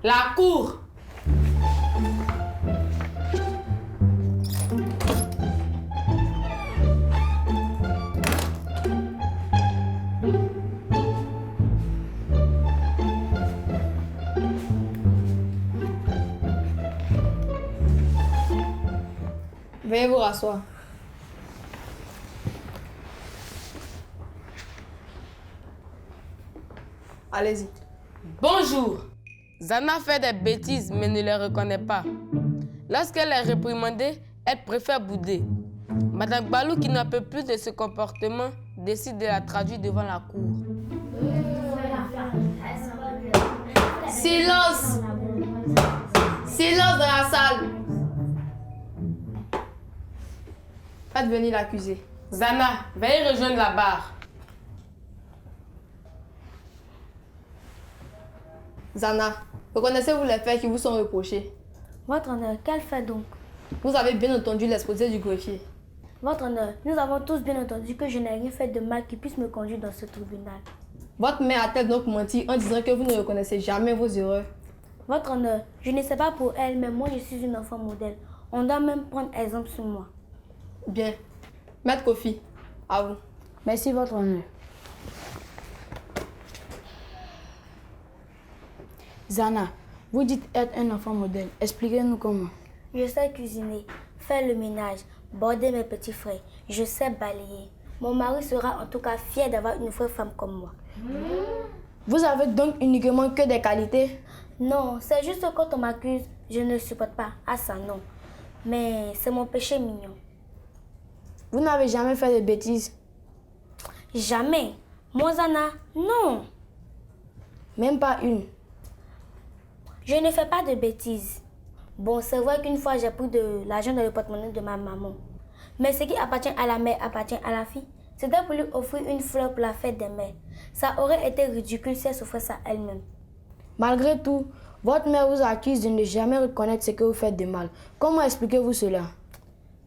La cour. Veuillez vous rasseoir. Allez-y. Bonjour. Zana fait des bêtises mais ne les reconnaît pas. Lorsqu'elle est réprimandée, elle préfère bouder. Madame Balou, qui n'en peut plus de ce comportement, décide de la traduire devant la cour. Silence! Silence dans la salle! Faites venir l'accusé. Zana, veuillez rejoindre la barre. Zana, reconnaissez-vous les faits qui vous sont reprochés? Votre honneur, quel fait donc? Vous avez bien entendu l'exposé du greffier. Votre honneur, nous avons tous bien entendu que je n'ai rien fait de mal qui puisse me conduire dans ce tribunal. Votre mère a-t-elle donc menti en disant que vous ne reconnaissez jamais vos erreurs? Votre honneur, je ne sais pas pour elle, mais moi je suis une enfant modèle. On doit même prendre exemple sur moi. Bien. Maître Kofi, à vous. Merci, votre honneur. Zana, vous dites être un enfant modèle. Expliquez-nous comment. Je sais cuisiner, faire le ménage, border mes petits frères. Je sais balayer. Mon mari sera en tout cas fier d'avoir une vraie femme comme moi. Vous avez donc uniquement que des qualités? Non, c'est juste que quand on m'accuse, je ne supporte pas. Ah ça non. Mais c'est mon péché mignon. Vous n'avez jamais fait de bêtises? Jamais. Moi, Zana, non. Même pas une? Je ne fais pas de bêtises. Bon, c'est vrai qu'une fois, j'ai pris de l'argent dans le porte-monnaie de ma maman. Mais ce qui appartient à la mère appartient à la fille. C'était pour lui offrir une fleur pour la fête des mères. Ça aurait été ridicule si elle s'offrait ça elle-même. Malgré tout, votre mère vous accuse de ne jamais reconnaître ce que vous faites de mal. Comment expliquez-vous cela?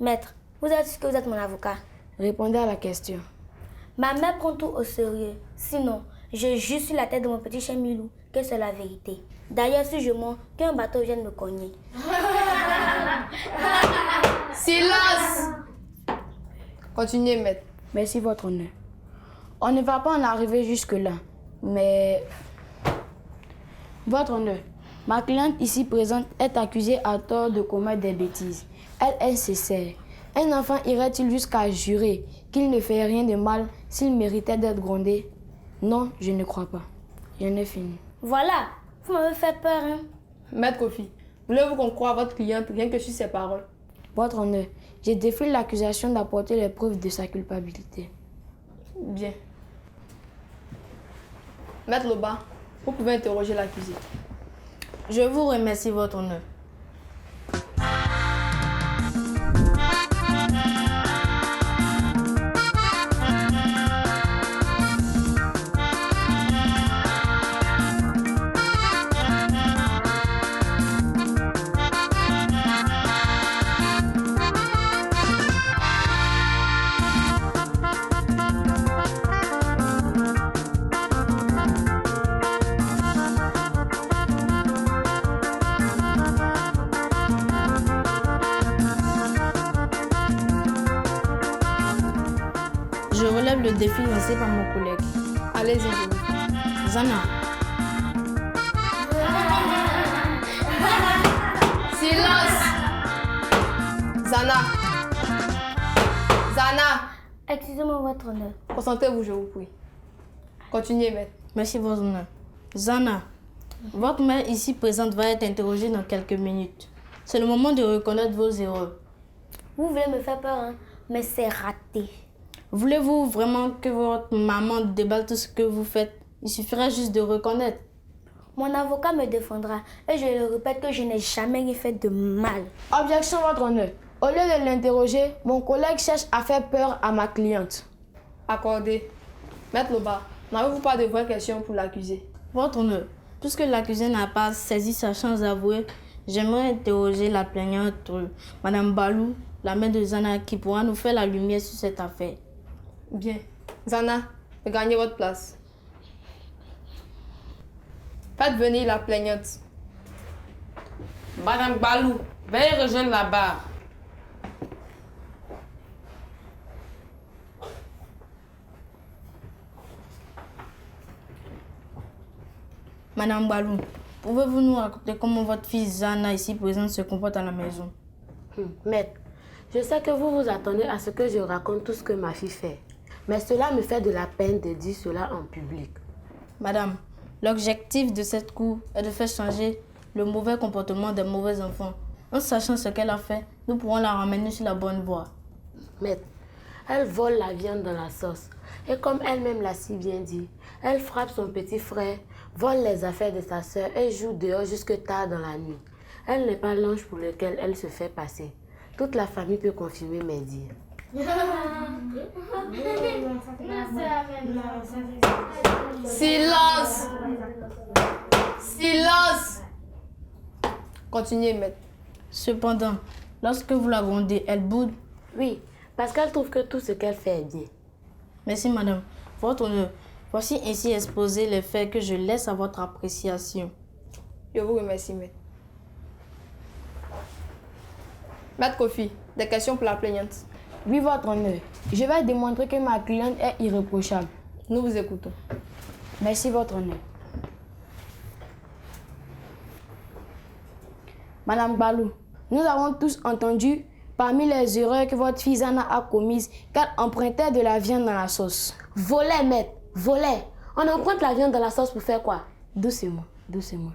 Maître, vous êtes sûr que vous êtes mon avocat? Répondez à la question. Ma mère prend tout au sérieux. Sinon, je jure sur la tête de mon petit chien Milou que c'est la vérité. D'ailleurs, si je mens, qu'un bateau vienne me cogner. Silence! Continuez, maître. Merci, votre honneur. On ne va pas en arriver jusque-là, mais... Votre honneur, ma cliente ici présente est accusée à tort de commettre des bêtises. Elle est sincère. Un enfant irait-il jusqu'à jurer qu'il ne fait rien de mal s'il méritait d'être grondé? Non, je ne crois pas. J'en ai fini. Voilà, vous m'avez fait peur, hein? Maître Kofi, voulez-vous qu'on croie votre cliente rien que sur ses paroles? Votre honneur, je défie l'accusation d'apporter les preuves de sa culpabilité. Bien. Maître Loba, vous pouvez interroger l'accusé. Je vous remercie, votre honneur. Je relève le défi lancé par mon collègue. Allez-y, je vous. Zana, Silence! Zana! Zana! Excusez-moi, votre honneur. Concentrez-vous, je vous prie. Continuez, maître. merci, votre honneur. Zana, votre mère ici présente va être interrogée dans quelques minutes. C'est le moment de reconnaître vos erreurs. Vous voulez me faire peur, hein? Mais c'est raté. Voulez-vous vraiment que votre maman déballe tout ce que vous faites? Il suffirait juste de reconnaître. Mon avocat me défendra et je le répète que je n'ai jamais rien fait de mal. Objection, votre honneur. Au lieu de l'interroger, mon collègue cherche à faire peur à ma cliente. Accordé. Maître Loba, n'avez-vous pas de vraies questions pour l'accusé? Votre honneur, puisque l'accusé n'a pas saisi sa chance d'avouer, j'aimerais interroger la plaignante, Madame Balou, la mère de Zana, qui pourra nous faire la lumière sur cette affaire. Bien. Zana, regagnez votre place. Faites venir la plaignante. Madame Balou, veuillez rejoindre la barre. Madame Balou, pouvez-vous nous raconter comment votre fille Zana ici présente se comporte à la maison? Maître, je sais que vous vous attendez à ce que je raconte tout ce que ma fille fait. Mais cela me fait de la peine de dire cela en public. Madame, l'objectif de cette cour est de faire changer le mauvais comportement des mauvais enfants. En sachant ce qu'elle a fait, nous pourrons la ramener sur la bonne voie. Maître, elle vole la viande dans la sauce. Et comme elle-même l'a si bien dit, elle frappe son petit frère, vole les affaires de sa soeur et joue dehors jusque tard dans la nuit. Elle n'est pas l'ange pour lequel elle se fait passer. Toute la famille peut confirmer mes dires. Silence! Silence! Continuez, maître. Cependant, lorsque vous la grondez, elle boude. Oui, parce qu'elle trouve que tout ce qu'elle fait est bien. Merci, madame. Votre honneur. Voici ainsi exposé les faits que je laisse à votre appréciation. Je vous remercie, maître. Maître Kofi, des questions pour la plaignante. Oui, votre honneur. Je vais démontrer que ma cliente est irréprochable. Nous vous écoutons. Merci, votre honneur. Madame Balou, nous avons tous entendu parmi les erreurs que votre fille Zana a commises qu'elle empruntait de la viande dans la sauce. Voler, maître, voler. On emprunte la viande dans la sauce pour faire quoi? Doucement, doucement.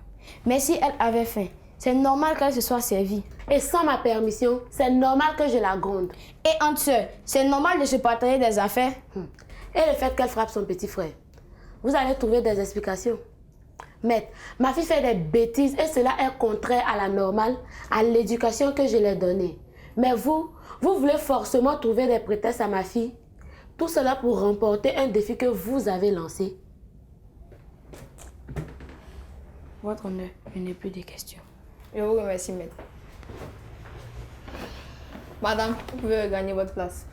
Mais si elle avait faim, c'est normal qu'elle se soit servie. Et sans ma permission, c'est normal que je la gronde. Et entre sœurs, c'est normal de se partager des affaires. Et le fait qu'elle frappe son petit frère. Vous allez trouver des explications. Maître, ma fille fait des bêtises et cela est contraire à la normale, à l'éducation que je lui ai donnée. Mais vous voulez forcément trouver des prétextes à ma fille. Tout cela pour remporter un défi que vous avez lancé. Votre honneur, je n'ai plus de questions. Je vous remercie, maître. Madame, vous pouvez regagner votre place.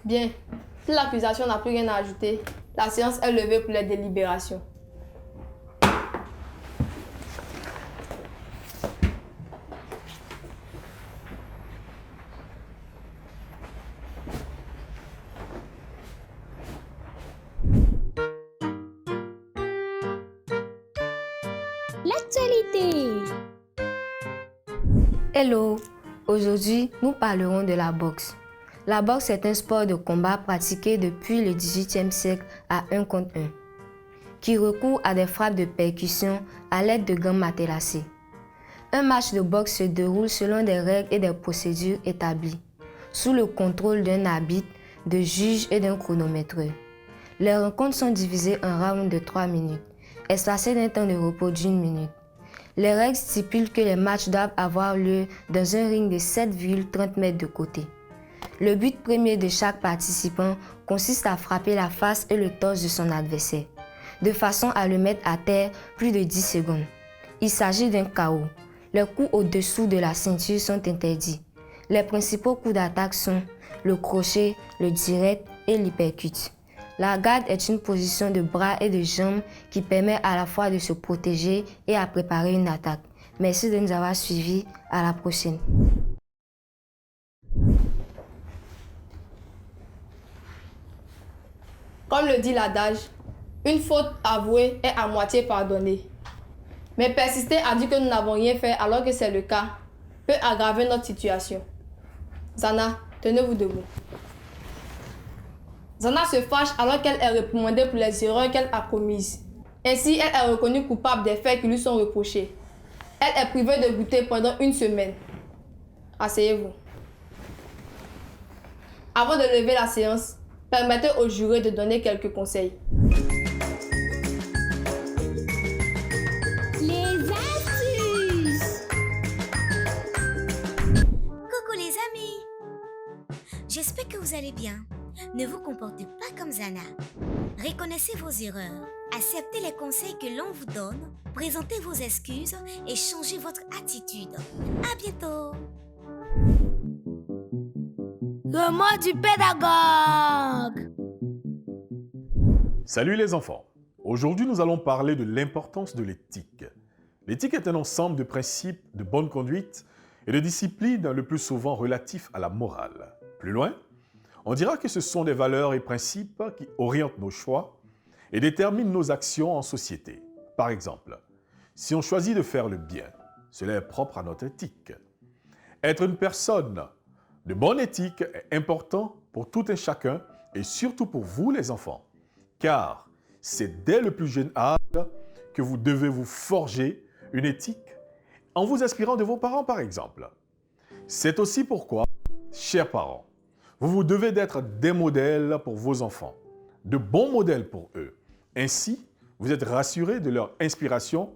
Bien. Si l'accusation n'a plus rien à ajouter, la séance est levée pour les délibérations. L'actualité. Hello, aujourd'hui nous parlerons de la boxe. La boxe est un sport de combat pratiqué depuis le XVIIIe siècle à 1 contre 1, qui recourt à des frappes de percussion à l'aide de gants matelassés. Un match de boxe se déroule selon des règles et des procédures établies, sous le contrôle d'un arbitre, de juges et d'un chronométreur. Les rencontres sont divisées en rounds de 3 minutes, espacés d'un temps de repos d'1 minute. Les règles stipulent que les matchs doivent avoir lieu dans un ring de 7,30 mètres de côté. Le but premier de chaque participant consiste à frapper la face et le torse de son adversaire, de façon à le mettre à terre plus de 10 secondes. Il s'agit d'un KO. Les coups au-dessous de la ceinture sont interdits. Les principaux coups d'attaque sont le crochet, le direct et l'hypercut. La garde est une position de bras et de jambes qui permet à la fois de se protéger et à préparer une attaque. Merci de nous avoir suivis. À la prochaine. Comme le dit l'adage, une faute avouée est à moitié pardonnée. Mais persister à dire que nous n'avons rien fait alors que c'est le cas peut aggraver notre situation. Zana, tenez-vous debout. Zana se fâche alors qu'elle est réprimandée pour les erreurs qu'elle a commises. Ainsi, elle est reconnue coupable des faits qui lui sont reprochés. Elle est privée de goûter pendant 1 semaine. Asseyez-vous. Avant de lever la séance, permettez aux jurés de donner quelques conseils. Les astuces. Coucou les amis. J'espère que vous allez bien. Ne vous comportez pas comme Zana. Reconnaissez vos erreurs. Acceptez les conseils que l'on vous donne. Présentez vos excuses et changez votre attitude. À bientôt. Le mot du pédagogue. Salut les enfants. Aujourd'hui, nous allons parler de l'importance de l'éthique. L'éthique est un ensemble de principes de bonne conduite et de disciplines le plus souvent relatifs à la morale. Plus loin, on dira que ce sont des valeurs et principes qui orientent nos choix et déterminent nos actions en société. Par exemple, si on choisit de faire le bien, cela est propre à notre éthique. Être une personne de bonne éthique est important pour tout un chacun et surtout pour vous les enfants, car c'est dès le plus jeune âge que vous devez vous forger une éthique en vous inspirant de vos parents par exemple. C'est aussi pourquoi, chers parents, vous devez d'être des modèles pour vos enfants, de bons modèles pour eux. Ainsi, vous êtes rassurés de leur inspiration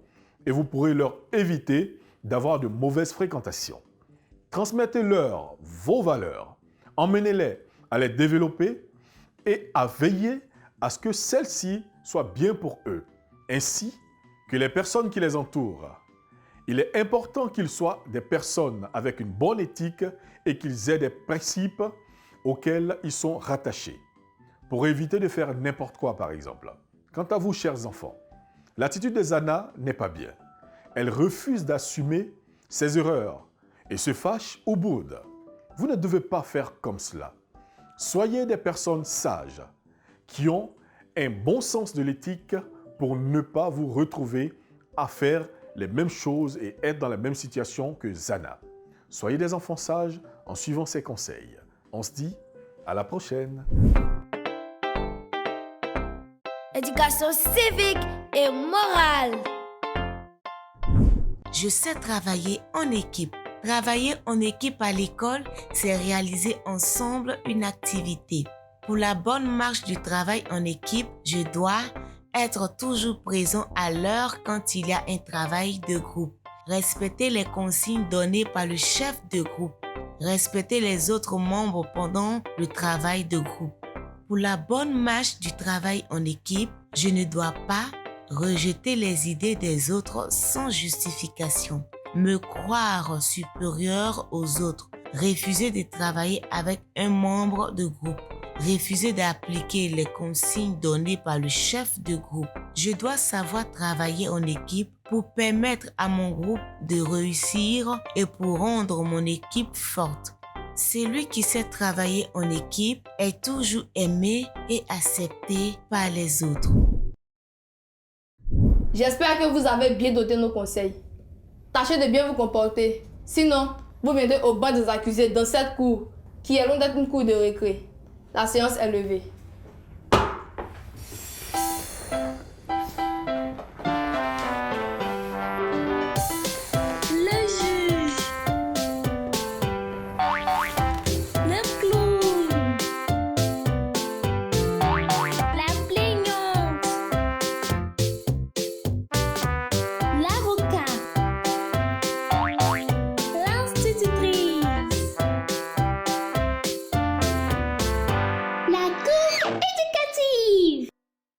et vous pourrez leur éviter d'avoir de mauvaises fréquentations. Transmettez-leur vos valeurs, emmenez-les à les développer et à veiller à ce que celles-ci soient bien pour eux, ainsi que les personnes qui les entourent. Il est important qu'ils soient des personnes avec une bonne éthique et qu'ils aient des principes auxquels ils sont rattachés, pour éviter de faire n'importe quoi par exemple. Quant à vous, chers enfants, l'attitude de Zana n'est pas bien. Elle refuse d'assumer ses erreurs et se fâche ou boude. Vous ne devez pas faire comme cela. Soyez des personnes sages qui ont un bon sens de l'éthique pour ne pas vous retrouver à faire les mêmes choses et être dans la même situation que Zana. Soyez des enfants sages en suivant ses conseils. On se dit à la prochaine. Éducation civique et morale. Je sais travailler en équipe. Travailler en équipe à l'école, c'est réaliser ensemble une activité. Pour la bonne marche du travail en équipe, je dois être toujours présent à l'heure quand il y a un travail de groupe. Respecter les consignes données par le chef de groupe. Respecter les autres membres pendant le travail de groupe. Pour la bonne marche du travail en équipe, je ne dois pas rejeter les idées des autres sans justification. Me croire supérieur aux autres. Refuser de travailler avec un membre de groupe. Refuser d'appliquer les consignes données par le chef de groupe. Je dois savoir travailler en équipe pour permettre à mon groupe de réussir et pour rendre mon équipe forte. Celui qui sait travailler en équipe est toujours aimé et accepté par les autres. J'espère que vous avez bien noté nos conseils. Tâchez de bien vous comporter. Sinon, vous viendrez au banc des accusés dans cette cour qui est loin d'être une cour de récré. La séance est levée.